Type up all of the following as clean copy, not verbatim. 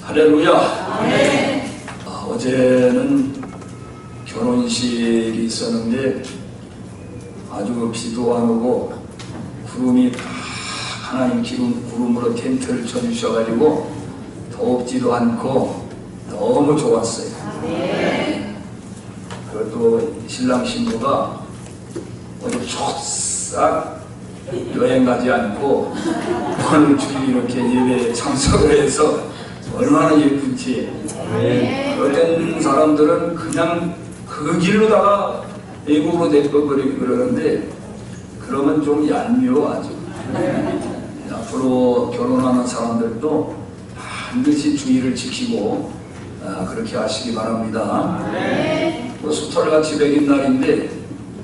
할렐루야. 어제는 결혼식이 있었는데 아주 비도 안 오고 구름이 다 하나님 구름으로 텐트를 쳐주셔가지고 덥지도 않고 너무 좋았어요. 그것도 신랑 신부가 어디 쫙 여행 가지 않고 오늘 주일 이렇게 예배에 참석을 해서 얼마나 예쁜지. 어떤 사람들은 그냥 그 길로다가 외국으로 내버리고 그러는데 그러면 좀 얄미워하죠. 앞으로 결혼하는 사람들도 반드시 주의를 지키고 그렇게 하시기 바랍니다. 수털같이 백인 날인데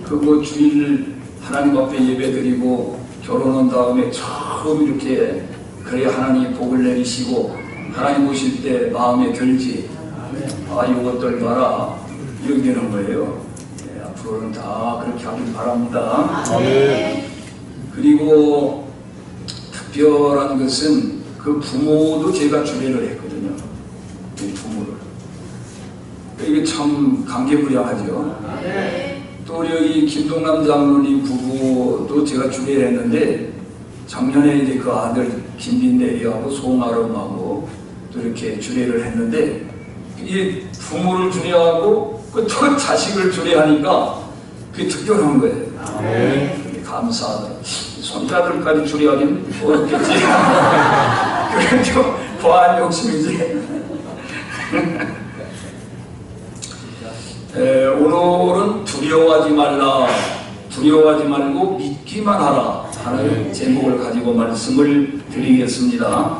그 주일 하나님 앞에 예배 드리고 결혼한 다음에 처음 이렇게 그래야 하나님 복을 내리시고 하나님 보실 때 마음에 들지. 이것들 봐라 이렇게 되는 거예요. 앞으로는 다 그렇게 하길 바랍니다. 그리고 특별한 것은 그 부모도 제가 주례를 했거든요. 그 부모를. 이게 참 감개무량하죠. 또 여기 김동남 장로님 부부도 제가 주례를 했는데 작년에 이제 그 아들 김빈대리하고 송아름하고 또 이렇게 주례를 했는데 이 부모를 주례하고 또 자식을 주례하니까 그게 특별한 거예요. 감사하다. 손자들까지 주례하기는 어렵겠지. 그래도 과한 욕심이지. 오늘은 두려워하지 말라, 두려워하지 말고 믿기만 하라 하는 제목을 가지고 말씀을 드리겠습니다.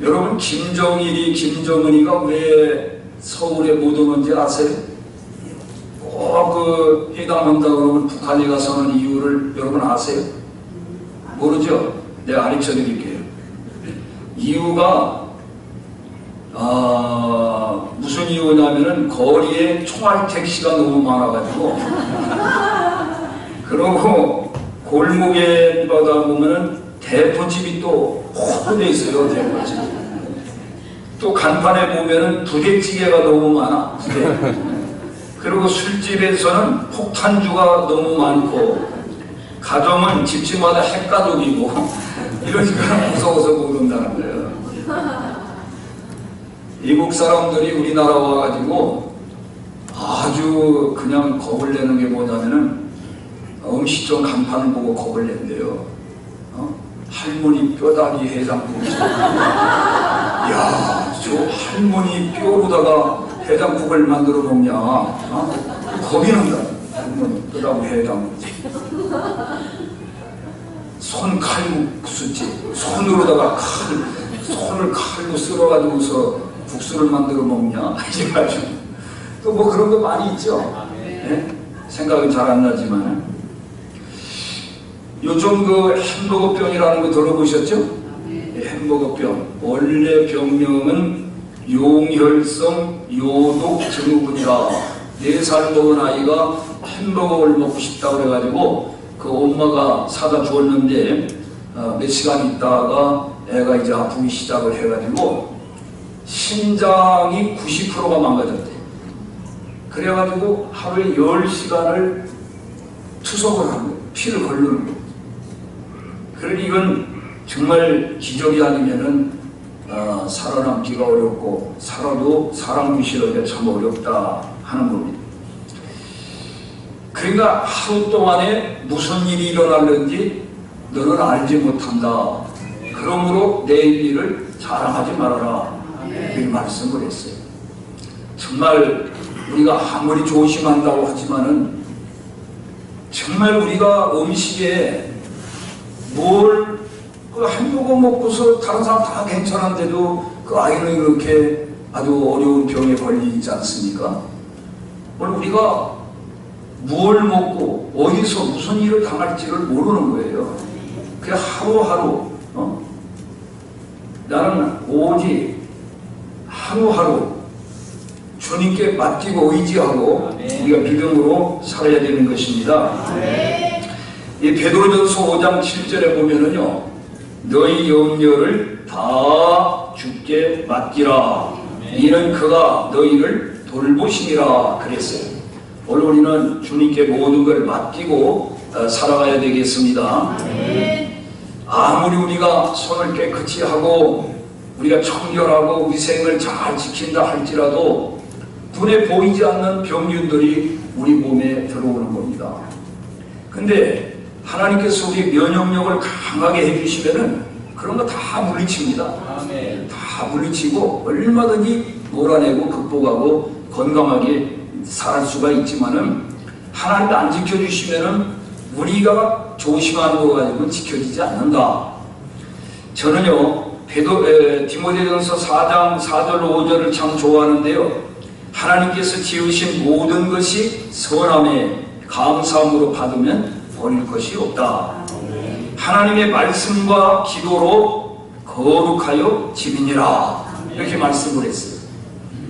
여러분, 김정일이 김정은이가 왜 서울에 못 오는지 아세요? 꼭 그 회담한다 그러면 북한에 가서 하는 이유를 여러분 아세요? 모르죠? 내가 가르쳐 드릴게요. 이유가 무슨 이유냐면은 거리에 총알 택시가 너무 많아가지고 그러고 골목에 가다 보면은 대포집이 또 호되어 있어요. 대포집. 또 간판에 보면은 부대찌개가 너무 많아. 부대. 그리고 술집에서는 폭탄주가 너무 많고 가정은 집집마다 핵가족이고 이러니까 무서워서 못 온다는 거예요. 미국 사람들이 우리나라 와가지고 아주 그냥 겁을 내는 게 뭐냐면은 음식점 간판을 보고 겁을 낸대요. 할머니 뼈다귀 해장국. 야, 저 할머니 뼈로다가 해장국을 만들어 먹냐? 겁이 난다. 할머니 뼈다귀 해장국. 손칼국수집. 손으로다가 손을 칼로 쓸어가지고서 국수를 만들어 먹냐? 이래가지고 또 뭐 그런 거 많이 있죠. 네? 생각은 잘 안 나지만 요즘 그 햄버거병이라는 거 들어보셨죠? 햄버거병. 원래 병명은 용혈성 요독 증후군이라 4살 먹은 아이가 햄버거를 먹고 싶다고 그래가지고 그 엄마가 사다 주었는데 몇 시간 있다가 애가 이제 아프기 시작을 해가지고 심장이 90%가 망가졌대. 그래가지고 하루에 10시간을 투석을 하는 거예요. 피를 걸르는 거예요. 그러니 이건 정말 기적이 아니면은 살아남기가 어렵고 살아도 사람 구실하기가 참 어렵다 하는 겁니다. 그러니까 하루 동안에 무슨 일이 일어날는지 너는 알지 못한다. 그러므로 내일 일을 자랑하지 말아라. 이 말씀을 했어요. 정말 우리가 아무리 조심한다고 하지만은 정말 우리가 음식에 뭘 그 햄버거 먹고서 다른 사람 다 괜찮은데도 그 아이는 그렇게 아주 어려운 병에 걸리지 않습니까? 오늘 우리가 뭘 먹고 어디서 무슨 일을 당할지를 모르는 거예요. 그 하루하루 나는 오직 하루하루 주님께 맡기고 의지하고 우리가 믿음으로 살아야 되는 것입니다. 이 베드로전서 5장 7절에 보면은요, 너희 염려를 다 주께 맡기라. 이는 그가 너희를 돌보시니라 그랬어요. 오늘 우리는 주님께 모든 걸 맡기고 살아가야 되겠습니다. 아무리 우리가 손을 깨끗이 하고 우리가 청결하고 위생을 잘 지킨다 할지라도 눈에 보이지 않는 병균들이 우리 몸에 들어오는 겁니다. 근데 하나님께서 우리 면역력을 강하게 해주시면은 그런 거 다 물리칩니다. 다 물리치고 얼마든지 몰아내고 극복하고 건강하게 살 수가 있지만은 하나님이 안 지켜주시면은 우리가 조심하는 거 가지고는 지켜지지 않는다. 저는요 디모데전서 4장 4절로 5절을 참 좋아하는데요. 하나님께서 지으신 모든 것이 선함에 감사함으로 받으면 버릴 것이 없다. 하나님의 말씀과 기도로 거룩하여 지니라. 이렇게 말씀을 했어요.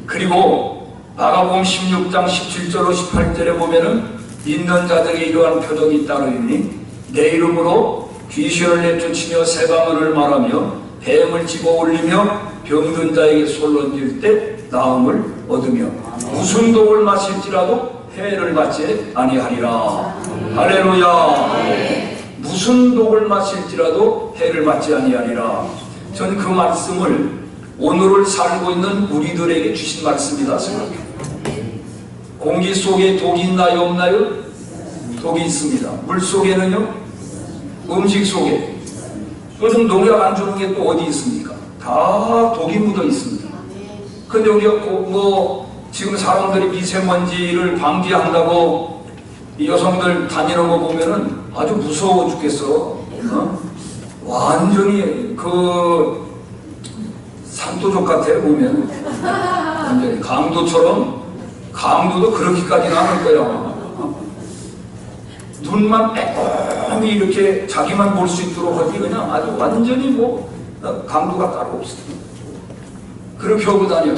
그리고 마가복음 16장 17절로 18절에 보면은 믿는 자들에게 이러한 표적이 따르니 내 이름으로 귀신을 내쫓으며 새 방언을 말하며 뱀을 집어 올리며 병든 자에게 손 얹을 때 나음을 얻으며 무슨 독을 마실지라도 해를 받지 아니하리라. 할렐루야. 무슨 독을 마실지라도 해를 받지 아니하리라. 저는 그 말씀을 오늘을 살고 있는 우리들에게 주신 말씀이다 생각해요. 공기 속에 독이 있나요 없나요? 독이 있습니다. 물 속에는요, 음식 속에. 요즘 농약 안 주는 게 또 어디 있습니까? 다 독이 묻어 있습니다. 근데 우리가 지금 사람들이 미세먼지를 방지한다고 이 여성들 다니는 거 보면은 아주 무서워 죽겠어. 완전히 그 산도족 같아 보면. 완전히 강도처럼. 강도도 그렇게까지는 않을 거야. 눈만 빼꼼히 이렇게 자기만 볼 수 있도록 하지 그냥 아주 완전히 강도가 따로 없어. 그렇게 하고 다녀.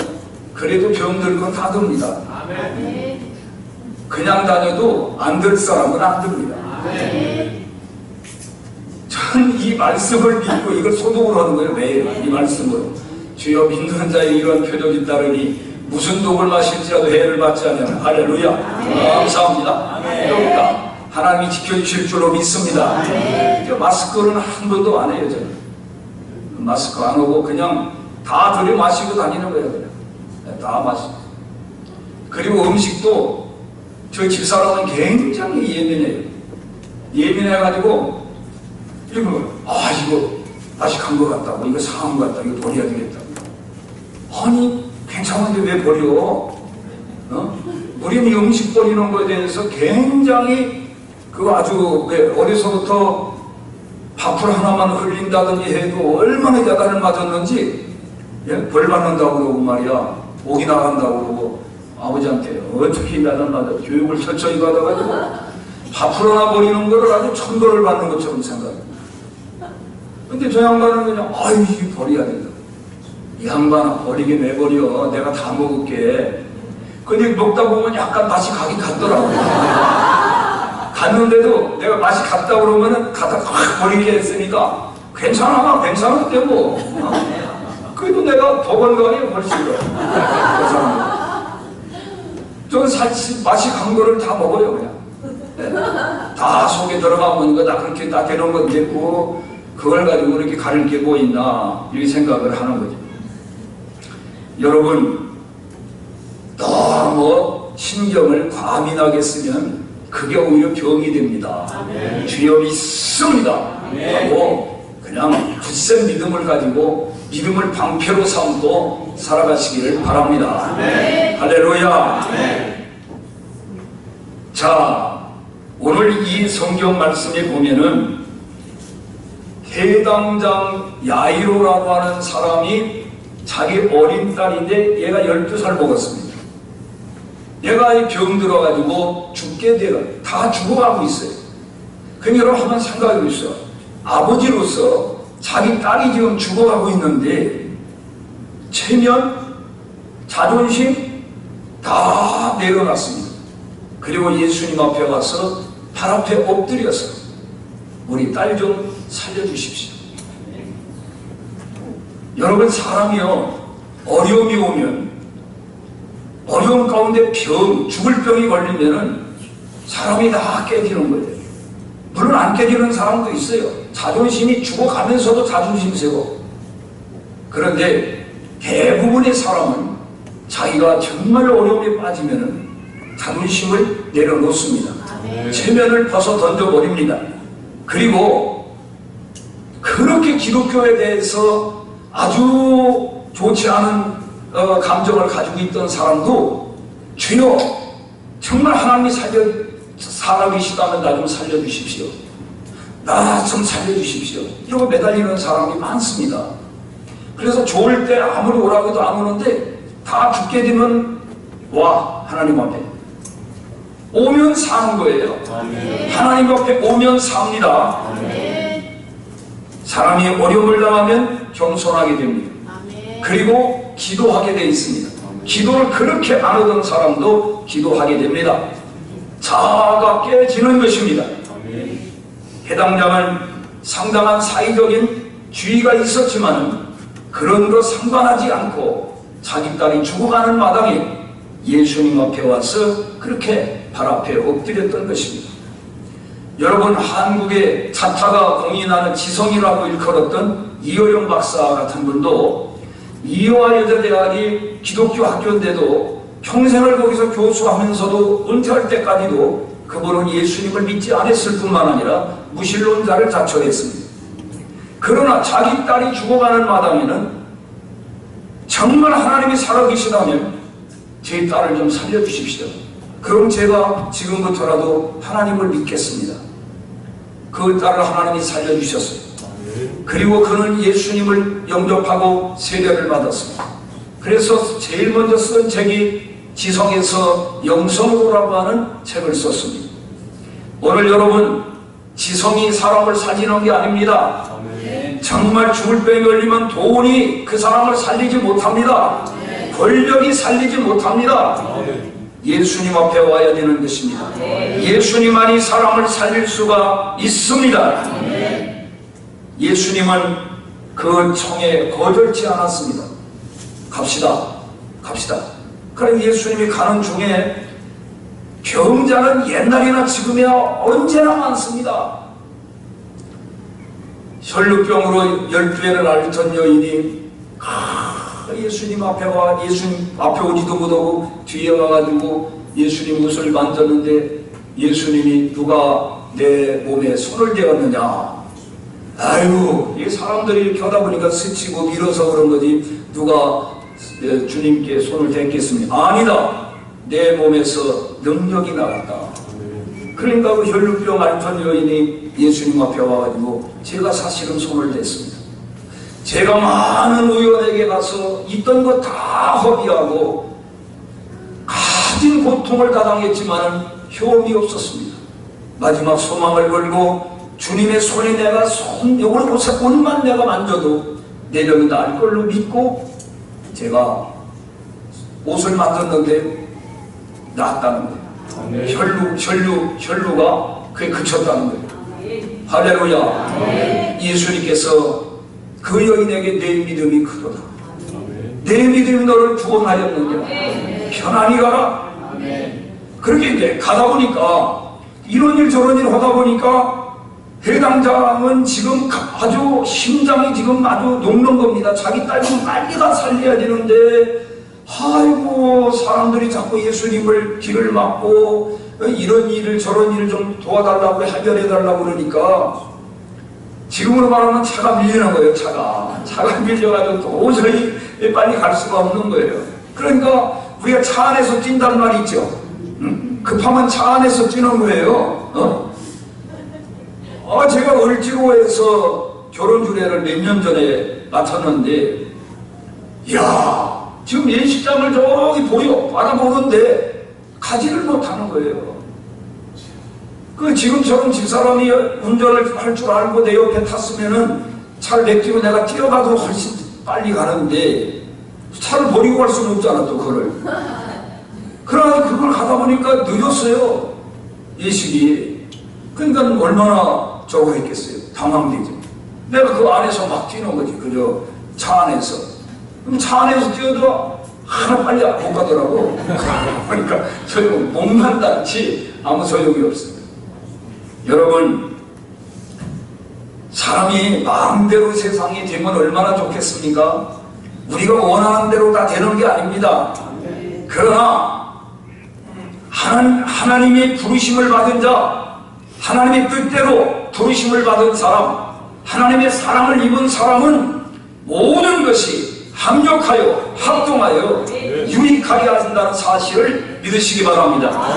그래도 병들 건 다 듭니다. 그냥 다녀도 안 들 사람은 안 듭니다. 저는 이 말씀을 믿고 이걸 소독을 하는 거예요. 매일 이 말씀으로. 주여 믿는 자의 이런 표적이 따르니 무슨 독을 마실지라도 해를 받지 않으면 할렐루야. 감사합니다. 그러니까 하나님이 지켜주실 줄로 믿습니다. 마스크는 한 번도 안 해요. 저는 마스크 안 하고 그냥 다 들여 마시고 다니는 거예요. 그냥 다 마시고. 그리고 음식도 저희 집사람은 굉장히 예민해요. 예민해가지고 이거 맛이 간 것 같다, 이거 상한 것 같다, 이거 버려야 되겠다. 아니 괜찮은데 왜 버려? 우리는 이 음식 버리는 거에 대해서 굉장히 아주 어려서부터 밥풀 하나만 흘린다든지 해도 얼마나 야단을 맞았는지 벌 받는다고 그러고 말이야. 목이 나간다고 그러고 아버지한테 어떻게 야단 맞아 교육을 철저히 받아가지고 밥풀 하나 버리는 거를 아주 천벌을 받는 것처럼 생각해. 근데 저 양반은 그냥 이거 버려야 된다. 이 양반아 버리게 내버려. 내가 다 먹을게. 근데 먹다 보면 약간 맛이 가긴 갔더라고. 갔는데도 내가 맛이 갔다 그러면은 갖다 확 버리게 했으니까 괜찮았대 뭐. 그래도 내가 더 건강해 훨씬 더. 저는 사실 맛이 간 거를 다 먹어요 그냥. 다 속에 들어가면 이거 다 그렇게 다 되는 건데 그걸 가지고 이렇게 가릴 게 뭐 있나 이렇게 생각을 하는 거죠. 여러분 너무 신경을 과민하게 쓰면 그게 오히려 병이 됩니다. 주여 믿습니다 하고 그냥 굳센 믿음을 가지고 믿음을 방패로 삼고 살아가시기를 바랍니다. 할렐루야. 자, 오늘 이 성경 말씀에 보면은 해당장 야이로라고 하는 사람이 자기 어린 딸인데 얘가 12살 먹었습니다. 얘가 이 병 들어가지고 죽게 되어 다 죽어가고 있어요. 그럼 여러분 한번 생각해 보세요. 아버지로서 자기 딸이 지금 죽어가고 있는데 체면, 자존심 다 내려놨습니다. 그리고 예수님 앞에 가서 발 앞에 엎드려서 우리 딸 좀 살려주십시오. 여러분, 사람이요, 어려움이 오면, 어려움 가운데 죽을 병이 걸리면은 사람이 다 깨지는 거예요. 물론 안 깨지는 사람도 있어요. 자존심이 죽어가면서도 자존심 세고. 그런데 대부분의 사람은 자기가 정말 어려움에 빠지면은 자존심을 내려놓습니다. 체면을 벗어 던져버립니다. 그리고 그렇게 기독교에 대해서 아주 좋지 않은 감정을 가지고 있던 사람도 주여 정말 하나님이 사람이시다면 나 좀 살려주십시오. 나 좀 살려주십시오. 이러고 매달리는 사람이 많습니다. 그래서 좋을 때 아무리 오라고 해도 안 오는데 다 죽게 되면 와 하나님 앞에 오면 사는 거예요. 아멘. 하나님 앞에 오면 삽니다. 아멘. 사람이 어려움을 당하면 겸손하게 됩니다. 아멘. 그리고 기도하게 되어 있습니다. 아멘. 기도를 그렇게 안 하던 사람도 기도하게 됩니다. 자아가 깨지는 것입니다. 아멘. 해당자는 상당한 사회적인 주의가 있었지만 그런 거 상관하지 않고 자기 딸이 죽어가는 마당에 예수님 앞에 와서 그렇게 발 앞에 엎드렸던 것입니다. 여러분, 한국의 자타가 공인하는 지성이라고 일컬었던 이호영 박사 같은 분도 이호와 여자대학이 기독교 학교인데도 평생을 거기서 교수하면서도 은퇴할 때까지도 그분은 예수님을 믿지 않았을 뿐만 아니라 무신론자를 자처했습니다. 그러나 자기 딸이 죽어가는 마당에는 정말 하나님이 살아계시다면 제 딸을 좀 살려주십시오. 그럼 제가 지금부터라도 하나님을 믿겠습니다. 그 딸을 하나님이 살려주셨어요. 그리고 그는 예수님을 영접하고 세례를 받았습니다. 그래서 제일 먼저 쓴 책이 지성에서 영성으로라고 하는 책을 썼습니다. 오늘 여러분, 지성이 사람을 살리는 게 아닙니다. 정말 죽을 병에 걸리면 돈이 그 사람을 살리지 못합니다. 권력이 살리지 못합니다. 예수님 앞에 와야 되는 것입니다. 예수님만이 사람을 살릴 수가 있습니다. 예수님은 그 청에 거절치 않았습니다. 갑시다. 그럼 예수님이 가는 중에 병자는 옛날이나 지금이나 언제나 많습니다. 혈루병으로 12회를 앓던 여인이 예수님 앞에 오지도 못하고 뒤에 와가지고 예수님 옷을 만졌는데 예수님이 누가 내 몸에 손을 대었느냐. 아이고, 이 사람들이 이렇게 하다 보니까 스치고 밀어서 그런 거지 누가 주님께 손을 댔겠습니까? 아니다. 내 몸에서 능력이 나갔다. 그러니까 그 혈루병 앓던 여인이 예수님 앞에 와가지고 제가 사실은 손을 댔습니다. 제가 많은 의원에게 가서 있던 거 다 허비하고 가진 고통을 다 당했지만 효험이 없었습니다. 마지막 소망을 걸고 주님의 손이 내가 옷만 내가 만져도 내 병이 나을 걸로 믿고 제가 옷을 만졌는데 나았다는 거예요. 혈루가 그게 그쳤다는 거예요. 할렐루야. 예수님께서 그 여인에게 내 믿음이 크도다. 내 믿음이 너를 구원하였느냐. 편안히 가라. 그렇게 이제 가다 보니까 이런 일 저런 일 하다 보니까 해당자는 지금 아주 심장이 지금 아주 녹는 겁니다. 자기 딸 좀 빨리 가 살려야 되는데 아이고 사람들이 자꾸 예수님을 길을 막고 이런 일을 저런 일을 좀 도와달라고 해결해달라고 그러니까 지금으로 말하면 차가 밀리는 거예요. 차가 밀려가지고 도저히 빨리 갈 수가 없는 거예요. 그러니까 우리가 차 안에서 뛴다는 말이 있죠. 급하면 차 안에서 뛰는 거예요. 제가 을지로에서 결혼주례를 몇 년 전에 맡았는데 이야 지금 예식장을 저기 바라보는데 가지를 못하는 거예요. 지금처럼 집사람이 운전을 할 줄 알고 내 옆에 탔으면은 차를 내끼고 내가 뛰어가도 훨씬 빨리 가는데 차를 버리고 갈 수는 없잖아 또 그걸. 그러나 그걸 가다 보니까 늦었어요. 예식이. 그러니까 얼마나 저거 했겠어요. 당황되죠. 내가 그 안에서 막 뛰는 거지. 그저 차 안에서. 그럼 차 안에서 뛰어들어 하나 빨리 못 가더라고. 그러니까 소용 몸만 닿지 아무 소용이 없습니다. 여러분, 사람이 마음대로 세상이 되면 얼마나 좋겠습니까? 우리가 원하는 대로 다 되는 게 아닙니다. 그러나 하나님의 부르심을 받은 자, 하나님의 뜻대로 부르심을 받은 사람, 하나님의 사랑을 입은 사람은 모든 것이 합력하여 합동하여 유익하게 한다는 사실을 믿으시기 바랍니다.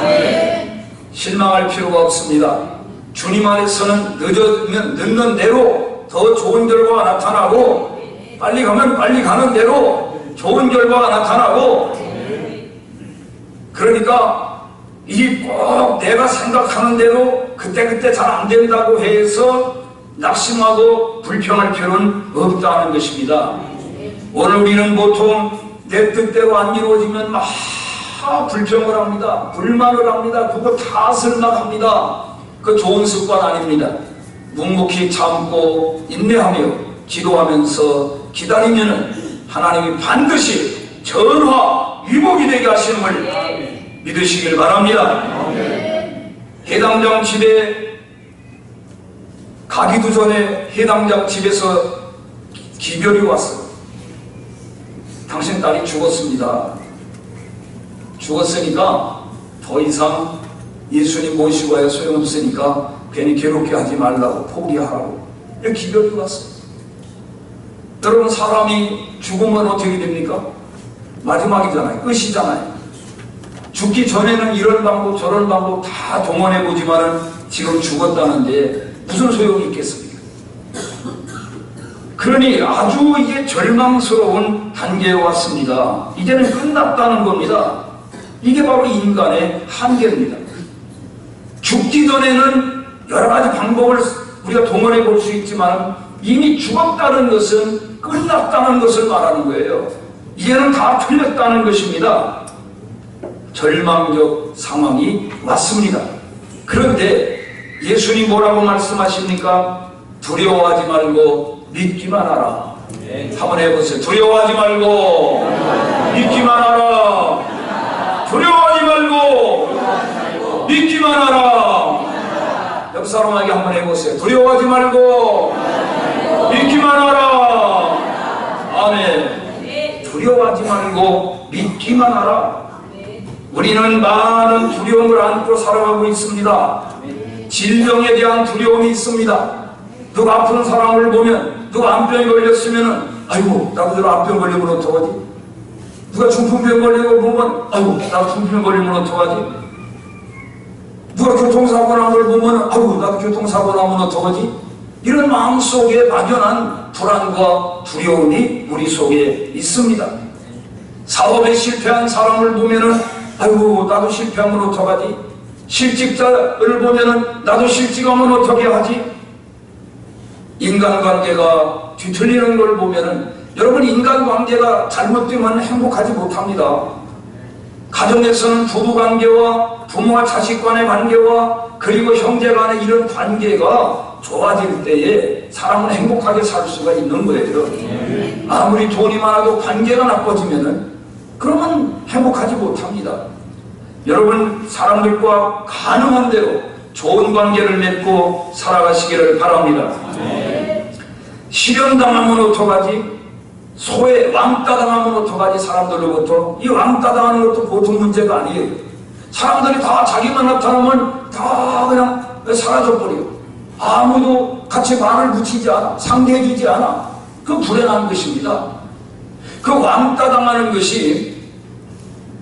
실망할 필요가 없습니다. 주님 안에서는 늦으면 늦는 대로 더 좋은 결과가 나타나고, 빨리 가면 빨리 가는 대로 좋은 결과가 나타나고, 그러니까 이 꼭 내가 생각하는 대로 그때그때 잘 안 된다고 해서 낙심하고 불평할 필요는 없다는 것입니다. 오늘 우리는 보통 내 뜻대로 안 이루어지면 막 불평을 합니다. 불만을 합니다. 그거 탓을 막 합니다. 그 좋은 습관 아닙니다. 묵묵히 참고 인내하며 기도하면서 기다리면 하나님이 반드시 전화 위복이 되게 하시는 걸 믿으시길 바랍니다. 해당장 집에 가기도 전에 해당장 집에서 기별이 왔어요. 당신 딸이 죽었습니다. 죽었으니까 더 이상 예수님 모시고 와야 소용없으니까 괜히 괴롭게 하지 말라고, 포기하라고. 이렇게 기별이 왔어요. 여러분, 사람이 죽으면 어떻게 됩니까? 마지막이잖아요. 끝이잖아요. 죽기 전에는 이런 방법 저런 방법 다 동원해보지만 지금 죽었다는데 무슨 소용이 있겠습니까? 그러니 아주 이게 절망스러운 단계에 왔습니다. 이제는 끝났다는 겁니다. 이게 바로 인간의 한계입니다. 죽기 전에는 여러 가지 방법을 우리가 동원해 볼 수 있지만 이미 죽었다는 것은 끝났다는 것을 말하는 거예요. 이제는 다 틀렸다는 것입니다. 절망적 상황이 왔습니다. 그런데 예수님 뭐라고 말씀하십니까? 두려워하지 말고 믿기만 하라. 한번 해보세요. 두려워하지 말고 믿기만 하라. 두려워하지 말고 믿기만 하라. 옆 사람에게 한번 해보세요. 두려워하지 말고 믿기만 하라. 아멘. 두려워하지 말고 믿기만 하라. 우리는 많은 두려움을 안고 살아가고 있습니다. 질병에 대한 두려움이 있습니다. 누가 아픈 사람을 보면, 누가 암병이 걸렸으면 아이고 나도 저 암병 걸리면 어떡하지? 누가 중풍병 걸리고 보면 아이고 나도 중풍병 걸리면 어떡하지? 누가 교통사고 난 걸 보면 아이고 나도 교통사고 나면 어떡하지? 이런 마음속에 막연한 불안과 두려움이 우리 속에 있습니다. 사업에 실패한 사람을 보면은 아이고 나도 실패하면 어떡하지? 실직자를 보면은 나도 실직하면 어떻게 하지? 인간관계가 뒤틀리는 걸 보면은, 여러분, 인간관계가 잘못되면 행복하지 못합니다. 가정에서는 부부관계와 부모와 자식 간의 관계와 그리고 형제 간의 이런 관계가 좋아질 때에 사람은 행복하게 살 수가 있는 거예요. 아무리 돈이 많아도 관계가 나빠지면은 그러면 행복하지 못합니다. 여러분, 사람들과 가능한 대로 좋은 관계를 맺고 살아가시기를 바랍니다. 실현당하면 어떡하지? 소외, 왕따당하면 어떡하지? 사람들로부터. 이 왕따당하는 것도 보통 문제가 아니에요. 사람들이 다 자기만 나타나면 다 그냥 사라져버려요. 아무도 같이 말을 붙이지 않아. 상대해주지 않아. 그 불행한 것입니다. 그 왕따당하는 것이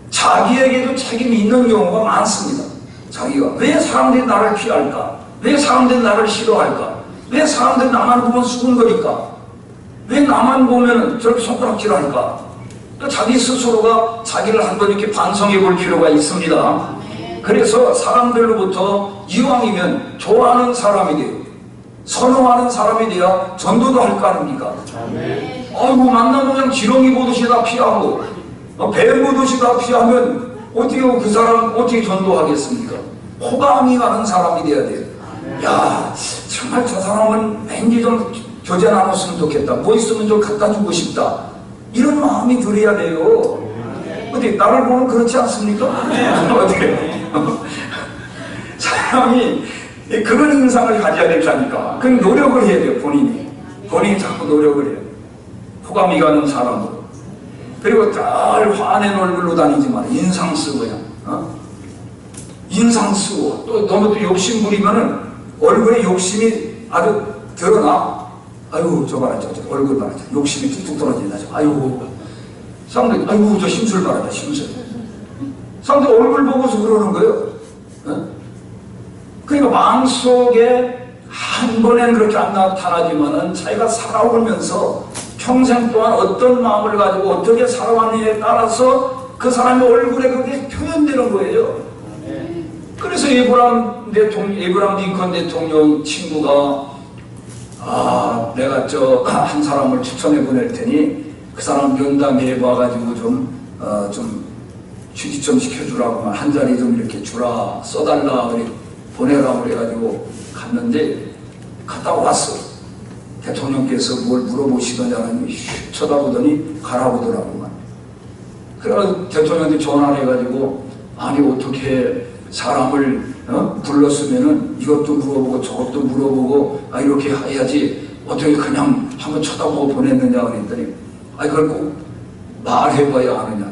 자기에게도 책임이 있는 경우가 많습니다. 자기가 왜 사람들이 나를 피할까? 왜 사람들이 나를 싫어할까? 왜 사람들이 나만 보면 수근거릴까? 왜 나만 보면 저렇게 손가락질할까? 그러니까 자기 스스로가 자기를 한번 이렇게 반성해 볼 필요가 있습니다. 그래서 사람들로부터 이왕이면 좋아하는 사람이 돼요. 선호하는 사람이 돼야 전도도 할 거 아닙니까? 아이고 만나면 그냥 지렁이 보듯이 다 피하고 뱀 보듯이 다 피하면 어떻게 그 사람 어떻게 전도하겠습니까? 호감이 가는 사람이 돼야 돼요. 야, 정말 저 사람은 왠지 좀 교제 나눴으면 좋겠다. 뭐 있으면 좀 갖다 주고 싶다. 이런 마음이 들어야 돼요. 어디 나를 보면 그렇지 않습니까? 어떻게 사람이 그런 인상을 가져야 된다니까. 그 노력을 해야 돼요. 본인이 자꾸 노력을 해요. 호감이 가는 사람으로. 그리고 늘 화낸 얼굴로 다니지 마라. 인상 쓰고요. 인상 쓰고 또 너무 또 욕심 부리면은 얼굴에 욕심이 아주 드러나. 아유 저 봐라 저 얼굴 봐라 욕심이 뚝뚝 떨어진다. 아유 사람들이 아이고 저 심술 봐라 심술. 사람들 얼굴 보고서 그러는 거예요. 그러니까 마음속에 한 번엔 그렇게 안 나타나지만은 자기가 살아오면서 평생 동안 어떤 마음을 가지고 어떻게 살아왔느냐에 따라서 그 사람의 얼굴에 그게 표현되는 거예요. 그래서 에이브람 링컨 대통령 친구가 내가 저 한 사람을 추천해 보낼 테니 그 사람 면담해 봐가지고 좀 취직 좀 시켜주라고 한 자리 좀 이렇게 주라 써달라 보내라 그래가지고 갔는데 갔다 왔어. 대통령께서 뭘 물어보시더냐는 쳐다보더니 가라보더라고만. 그래가지고 대통령한테 전화를 해가지고 아니 어떻게 사람을 불렀으면은 이것도 물어보고 저것도 물어보고 이렇게 해야지 어떻게 그냥 한번 쳐다보고 보냈느냐 그랬더니 그걸 꼭 말해봐야 아느냐.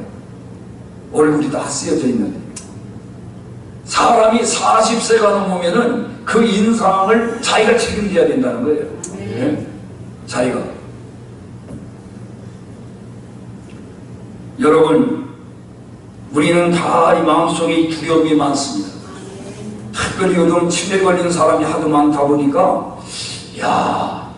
얼굴이 다 쓰여져 있는데 사람이 40세가 넘으면은 그 인상을 자기가 책임져야 된다는 거예요. 네? 자기가. 여러분 우리는 다 이 마음속에 두려움이 많습니다. 특별히 요즘 치매 걸린 사람이 하도 많다 보니까 야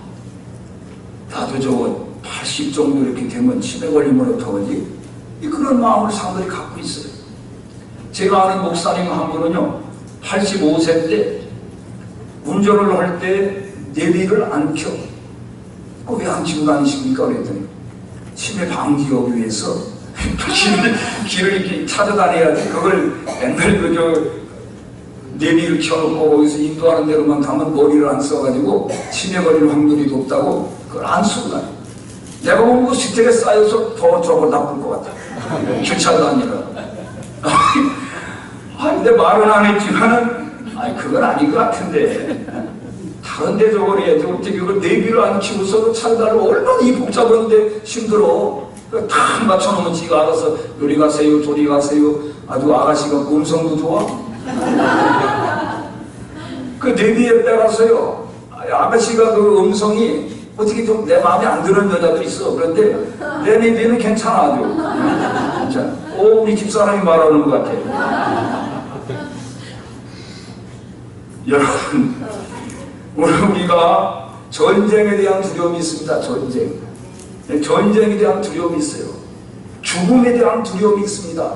나도 저거 80 정도 이렇게 되면 치매 걸리면 어떡하지? 그런 마음을 사람들이 갖고 있어요. 제가 아는 목사님 한 분은요 85세 때 운전을 할 때 내비를 안 켜. 왜 안 켜고 다니십니까? 그랬더니 치매 방지하기 위해서 길을 이렇게 찾아다녀야지 그걸 맨날 그저 내비를 켜놓고 거기서 인도하는 데로만 가면 머리를 안 써가지고 치매 걸릴 확률이 높다고 그걸 안 쓰고 다녀. 내가 보고 스트레스 쌓여서 더 저거 나쁠 것 같아. 주차 다니라. 근데 말은 안 했지만은 그건 아닌 것 같은데 다른 데 저걸 해야지 어떻게 그걸 내비를 안 켜고서 찾아달라고 얼마나 이 복잡한데 힘들어. 탁 맞춰놓으면 지가 알아서 요리 가세요 조리 가세요. 아주 아가씨가 음성도 좋아. 그 내비에 따라서요 아가씨가 그 음성이 어떻게 좀 내 마음에 안 드는 여자도 있어. 그런데 내 내비는 괜찮아 아주. 진짜 우리 집사람이 말하는 것 같아. 여러분 우리가 전쟁에 대한 두려움이 있습니다. 전쟁에 대한 두려움이 있어요. 죽음에 대한 두려움이 있습니다.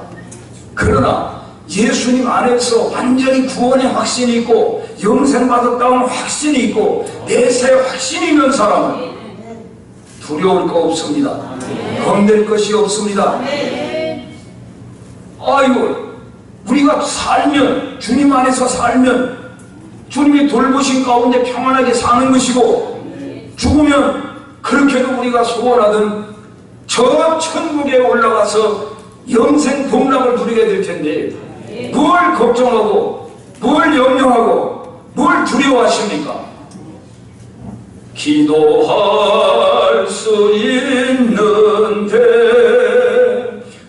그러나 예수님 안에서 완전히 구원의 확신이 있고 영생 받았다는 확신이 있고 내세 확신이 있는 사람은 두려울 거 없습니다. 겁낼 것이 없습니다. 우리가 살면 주님 안에서 살면 주님이 돌보신 가운데 평안하게 사는 것이고 죽으면 그렇게도 우리가 소원하던 저 천국에 올라가서 영생 복락을 누리게 될 텐데 뭘 걱정하고 뭘 염려하고 뭘 두려워하십니까? 기도할 수 있는데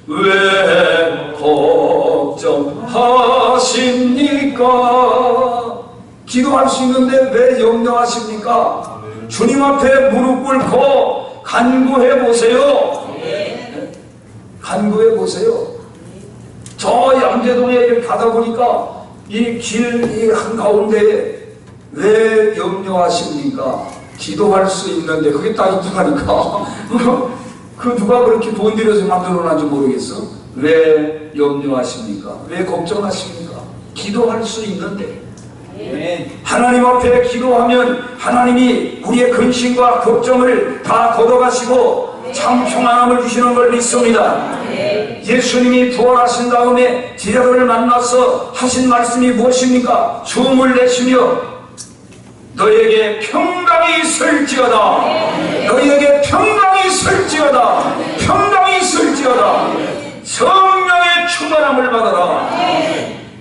왜 걱정하십니까? 기도할 수 있는데 왜 염려하십니까? 주님 앞에 무릎 꿇고 간구해 보세요. 간구해 보세요. 저 양재동에 가다 보니까 이 길 한가운데 왜 염려하십니까? 기도할 수 있는데 그게 딱 있다니까. 그 누가 그렇게 돈 들여서 만들어놨는지 모르겠어. 왜 염려하십니까? 왜 걱정하십니까? 기도할 수 있는데 하나님 앞에 기도하면 하나님이 우리의 근심과 걱정을 다 걷어가시고 참 평안함을 주시는 걸 믿습니다. 예수님이 부활하신 다음에 제자들을 만나서 하신 말씀이 무엇입니까? 숨을 내쉬며 너에게 평강이 있을지어다. 너에게 평강이 있을지어다. 평강이 있을지어다. 성령의 충만함을 받아라.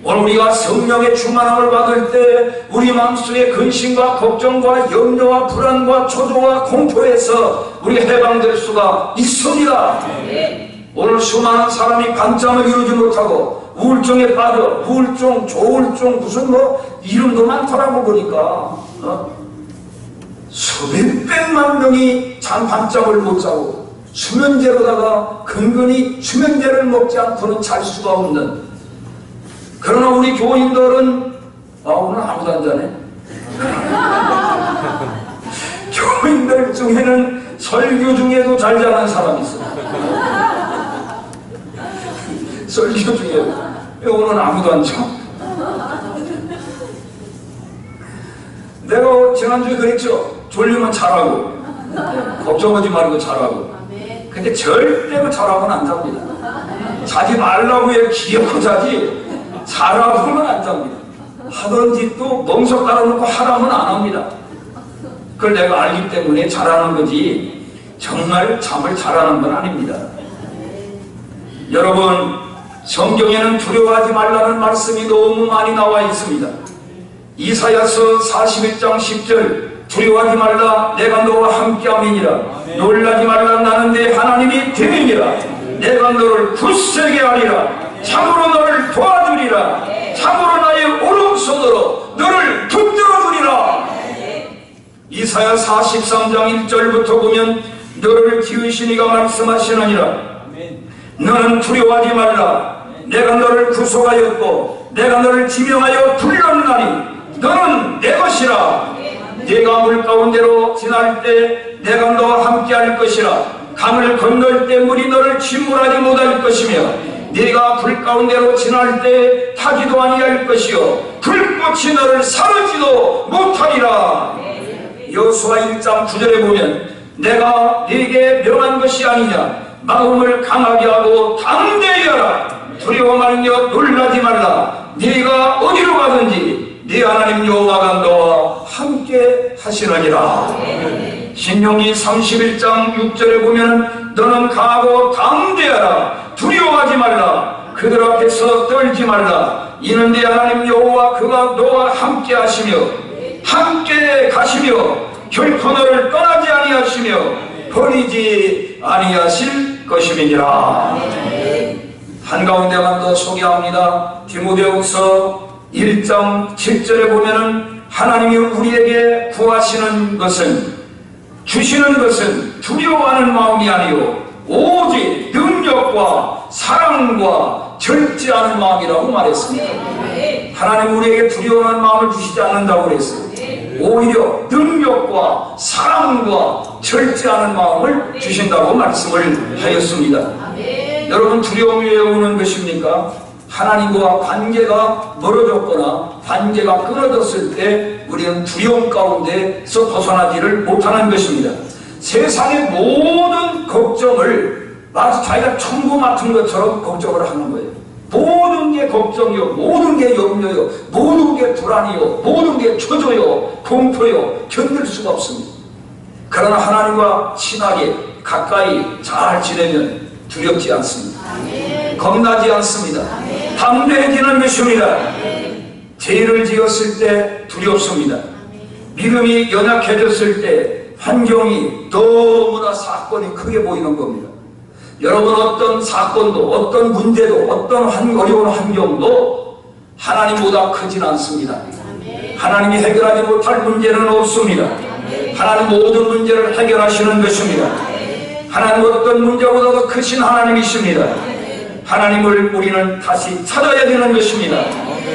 오늘 우리가 성령의 충만함을 받을 때 우리 마음속의 근심과 걱정과 염려와 불안과 초조와 공포에서 우리가 해방될 수가 있습니다. 오늘 수많은 사람이 간잠을 이루지 못하고 우울증에 빠져, 우울증, 조울증, 무슨 이름도 많더라고 보니까 수백백만 명이 밤잠을 못 자고 수면제로다가 근근히 수면제를 먹지 않고는 잘 수가 없는, 그러나 우리 교인들은 오늘 아무도 안 자네. 교인들 중에는 설교 중에도 잘 자는 사람이 있어. 설교 중에 왜 오늘 아무도 안 자? 내가 지난주에 그랬죠. 졸리면 자라고, 걱정하지 말고 자라고. 근데 절대로 자라고는 안 잡니다. 자지 말라고 해 기어코 자지 자라고는 안 잡니다. 하던 짓도 멍석 깔아놓고 하라면 안 합니다. 그걸 내가 알기 때문에 잘하는 거지 정말 잠을 잘하는 건 아닙니다. 여러분, 성경에는 두려워하지 말라는 말씀이 너무 많이 나와 있습니다. 이사야서 41장 10절, 두려워하지 말라, 내가 너와 함께함이니라. 놀라지 말라, 나는 내 하나님이 됨이니라. 내가 너를 굳세게 하리라. 참으로 너를 도와주리라. 참으로 나의 오른손으로 너를 붙들어주리라. 이사야 43장 1절부터 보면 너를 지으신 이가 말씀하시느니라. 너는 두려워하지 말라. 내가 너를 구속하였고 내가 너를 지명하여 불렀나니 너는 내 것이라. 네가 물 가운데로 지날 때 내가 너와 함께 할 것이라. 강을 건널 때 물이 너를 침몰하지 못할 것이며 네가 불 가운데로 지날 때 타지도 아니할 것이요 불꽃이 너를 사르지도 못하리라. 여호수아 1장 9절에 보면 내가 네게 명한 것이 아니냐. 마음을 강하게 하고 담대히 하라. 두려워 말며 놀라지 말라. 네가 어디로 가든지 네 하나님 여호와가 너와 함께 하시느니라. 신명기 31장 6절에 보면 너는 강하고 담대하라. 두려워하지 말라. 그들 앞에서 떨지 말라. 이는 네 하나님 여호와 그가 너와 함께 하시며 함께 가시며 결코 너를 떠나지 아니하시며 버리지 아니하실 것임이니라. 한가운데만 더 소개합니다. 디모데후서 1장 7절에 보면은 하나님이 우리에게 구하시는 것은, 주시는 것은 두려워하는 마음이 아니요 오직 능력과 사랑과 절제하는 마음이라고 말했습니다. 하나님 우리에게 두려워하는 마음을 주시지 않는다고 그랬어요. 오히려 능력과 사랑과 절제하는 마음을 주신다고 말씀을 하였습니다. 여러분, 두려움이 왜 오는 것입니까? 하나님과 관계가 멀어졌거나 관계가 끊어졌을 때 우리는 두려움 가운데서 벗어나지를 못하는 것입니다. 세상의 모든 걱정을 마치 자기가 천부 맡은 것처럼 걱정을 하는 거예요. 모든 게 걱정이요, 모든 게 염려요, 모든 게 불안이요, 모든 게 초조요, 공포요, 견딜 수가 없습니다. 그러나 하나님과 친하게 가까이 잘 지내면 두렵지 않습니다. 겁나지 않습니다. 담대해지는 것입니다. 죄를 지었을 때 두렵습니다. 믿음이 연약해졌을 때 환경이 너무나 사건이 크게 보이는 겁니다. 여러분, 어떤 사건도, 어떤 문제도, 어떤 어려운 환경도 하나님보다 크진 않습니다. 하나님이 해결하지 못할 문제는 없습니다. 하나님 모든 문제를 해결하시는 것입니다. 하나님 어떤 문제보다도 크신 하나님이십니다. 하나님을 우리는 다시 찾아야 되는 것입니다.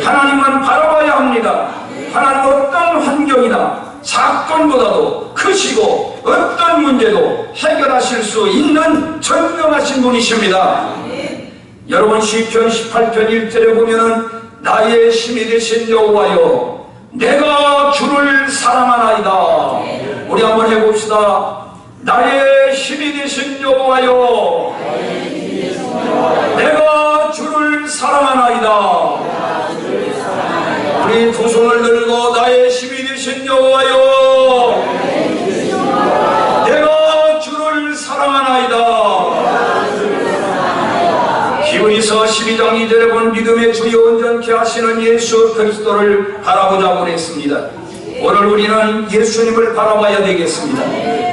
하나님만 바라봐야 합니다. 하나님 어떤 환경이나 사건보다도 크시고 어떤 문제도 해결하실 수 있는 전능하신 분이십니다. 여러분, 시편 18편 1절에 보면은 나의 힘이 되신 여호와여 내가 주를 사랑하나이다. 우리 한번 해봅시다. 나의 힘이 되신 여호와여 내가 주를 사랑하나이다. 우리 두 손을 들고 나의 힘이 되신 여호와여 히브리서 12장 2절에 본 믿음의 주요 온전케 하시는 예수 그리스도를 바라보자고 그랬습니다. 오늘 우리는 예수님을 바라봐야 되겠습니다.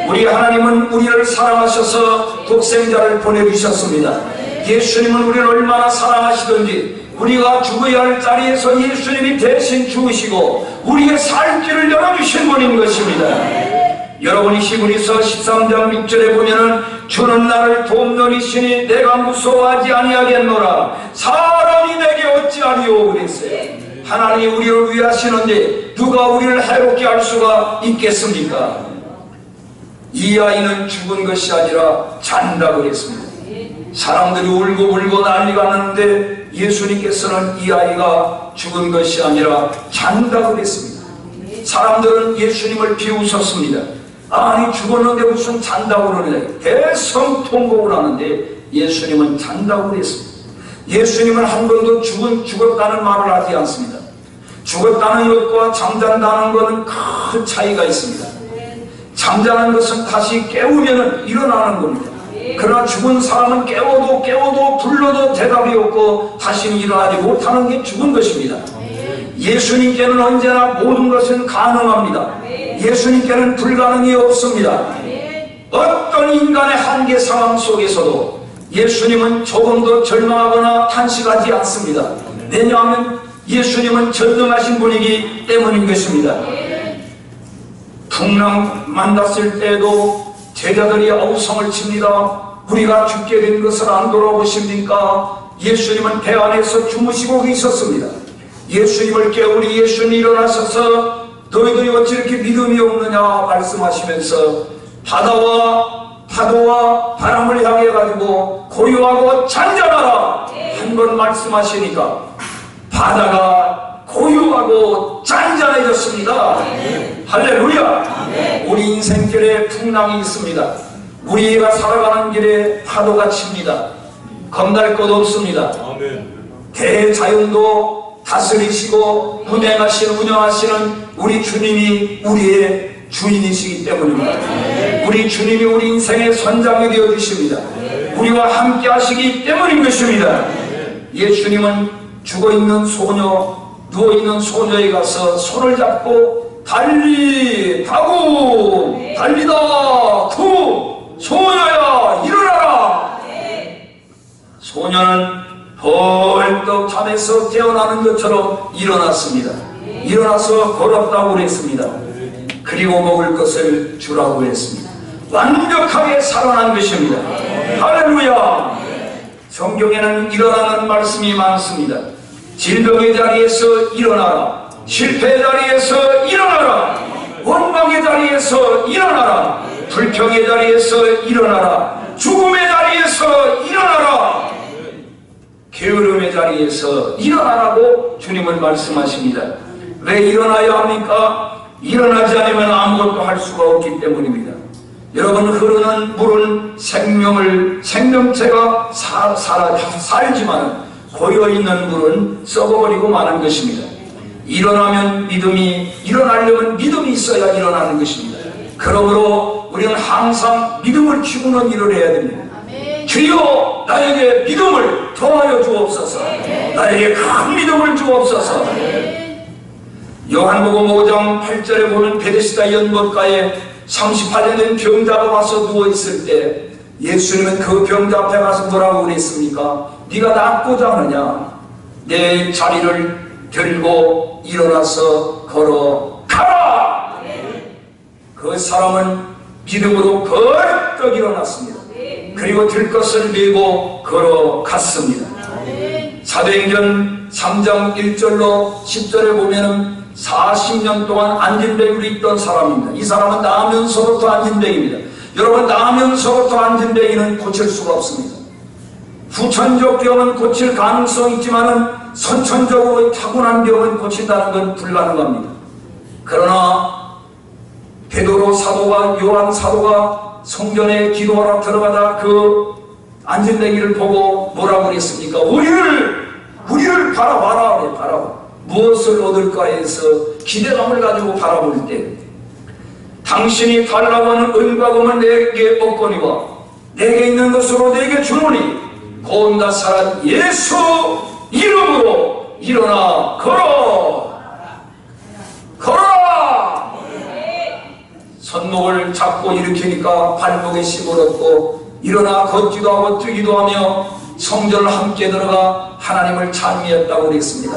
우리 하나님은 우리를 사랑하셔서 독생자를 보내주셨습니다. 예수님은 우리를 얼마나 사랑하시던지 우리가 죽어야 할 자리에서 예수님이 대신 죽으시고 우리의 살 길을 열어주신 분인 것입니다. 여러분이 히브리서 13장 6절에 보면은 주는 나를 돕는 이시니 내가 무서워하지 아니하겠노라. 사람이 내게 어찌하리요 그랬어요. 하나님이 우리를 위하시는데 누가 우리를 해롭게 할 수가 있겠습니까? 이 아이는 죽은 것이 아니라 잔다 그랬습니다. 사람들이 울고 난리가 났는데 예수님께서는 이 아이가 죽은 것이 아니라 잔다 그랬습니다. 사람들은 예수님을 비웃었습니다. 아니 죽었는데 무슨 잔다고 그러느냐. 대성통곡을 하는데 예수님은 잔다고 그랬습니다. 예수님은 한 번도 죽었다는 말을 하지 않습니다. 죽었다는 것과 잠잔다는 것은 큰 차이가 있습니다. 잠자는 것은 다시 깨우면 일어나는 겁니다. 그러나 죽은 사람은 깨워도 불러도 대답이 없고 다시는 일어나지 못하는 게 죽은 것입니다. 예수님께는 언제나 모든 것은 가능합니다. 예수님께는 불가능이 없습니다. 어떤 인간의 한계 상황 속에서도 예수님은 조금도 절망하거나 탄식하지 않습니다. 왜냐하면 예수님은 전능하신 분이기 때문인 것입니다. 풍랑 만났을 때에도 제자들이 아우성을 칩니다. 우리가 죽게 된 것을 안 돌아보십니까? 예수님은 배 안에서 주무시고 계셨습니다. 예수님을 깨우니 예수님이 일어나셔서 너희들이 어찌 이렇게 믿음이 없느냐 말씀하시면서 파도와 바람을 향해 가지고 고요하고 잔잔하라 한 번 말씀하시니까 바다가 고요하고 잔잔해졌습니다. 할렐루야. 우리 인생길에 풍랑이 있습니다. 우리가 살아가는 길에 파도가 칩니다. 겁날 것 없습니다. 대자연도 다스리시고 운영하시는 우리 주님이 우리의 주인이시기 때문입니다. 우리 주님이 우리 인생의 선장이 되어주십니다. 우리와 함께 하시기 때문인 것입니다. 예수님은 죽어있는 소녀, 누워있는 소녀에 가서 손을 잡고 달리다 소녀야 일어나라. 소녀는 벌떡 잠에서 깨어나는 것처럼 일어났습니다. 일어나서 걸었다고 그랬습니다. 그리고 먹을 것을 주라고 했습니다. 완벽하게 살아난 것입니다. 할렐루야. 성경에는 일어나는 말씀이 많습니다. 질병의 자리에서 일어나라. 실패의 자리에서 일어나라. 원망의 자리에서 일어나라. 불평의 자리에서 일어나라. 죽음의 자리에서 일어나라. 게으름의 자리에서 일어나라고 주님은 말씀하십니다. 왜 일어나야 합니까? 일어나지 않으면 아무것도 할 수가 없기 때문입니다. 여러분, 흐르는 물은 생명체가 살지만 고여있는 물은 썩어버리고 마는 것입니다. 일어나려면 믿음이 있어야 일어나는 것입니다. 그러므로 우리는 항상 믿음을 키우는 일을 해야 됩니다. 주여 나에게 믿음을 더하여 주옵소서. 나에게 큰 믿음을 주옵소서. 요한복음 5장 8절에 보면 베데스다 연못가에 38년 된 병자가 와서 누워있을 때 예수님은 그 병자 앞에 가서 뭐라고 그랬습니까? 네가 낫고자 하느냐? 내 자리를 들고 일어나서 걸어가라. 그 사람은 믿음으로 벌떡 일어났습니다. 그리고 들 것을 메고 걸어갔습니다. 사도행전 3장 1절로 10절에 보면은 40년 동안 안진뱅이로 있던 사람입니다. 이 사람은 나면서부터 안진뱅이입니다. 여러분, 나면서부터 안진뱅이는 고칠 수가 없습니다. 후천적 병은 고칠 가능성이 있지만은 선천적으로 타고난 병은 고친다는 건 불가능합니다. 그러나 베드로 사도가, 요한 사도가 성전에 기도하러 들어가다 그 안진뱅이를 보고 뭐라고 그랬습니까? 우리를 바라봐라. 바라봐. 무엇을 얻을까 해서 기대감을 가지고 바라볼 때 당신이 달라고 하는 은과 금은 내게 얻거니와 내게 있는 것으로 내게 주노니 곧 나사렛 예수 이름으로 일어나 걸어. 걸어라. 손목을 잡고 일으키니까 발목에 시물었고 일어나 걷기도 하고 뛰기도 하며 성전을 함께 들어가 하나님을 찬미했다고 그랬습니다.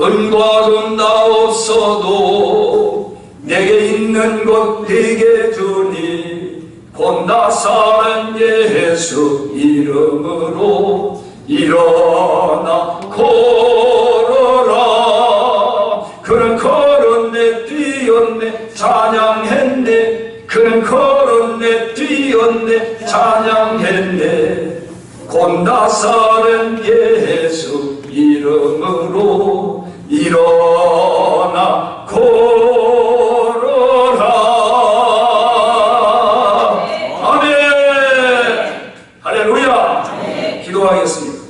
은과 금 다 없어도 내게 있는 것 내게 주니 곧 나사렛 예수 이름으로 일어나 걸어라. 그는 걸었네 뛰었네 찬양했네. 그는 걸었네 뛰었네 찬양했네. 곧 나사렛 예수 이름으로 일어나 걸어라. 아멘. 할렐루야. 기도하겠습니다.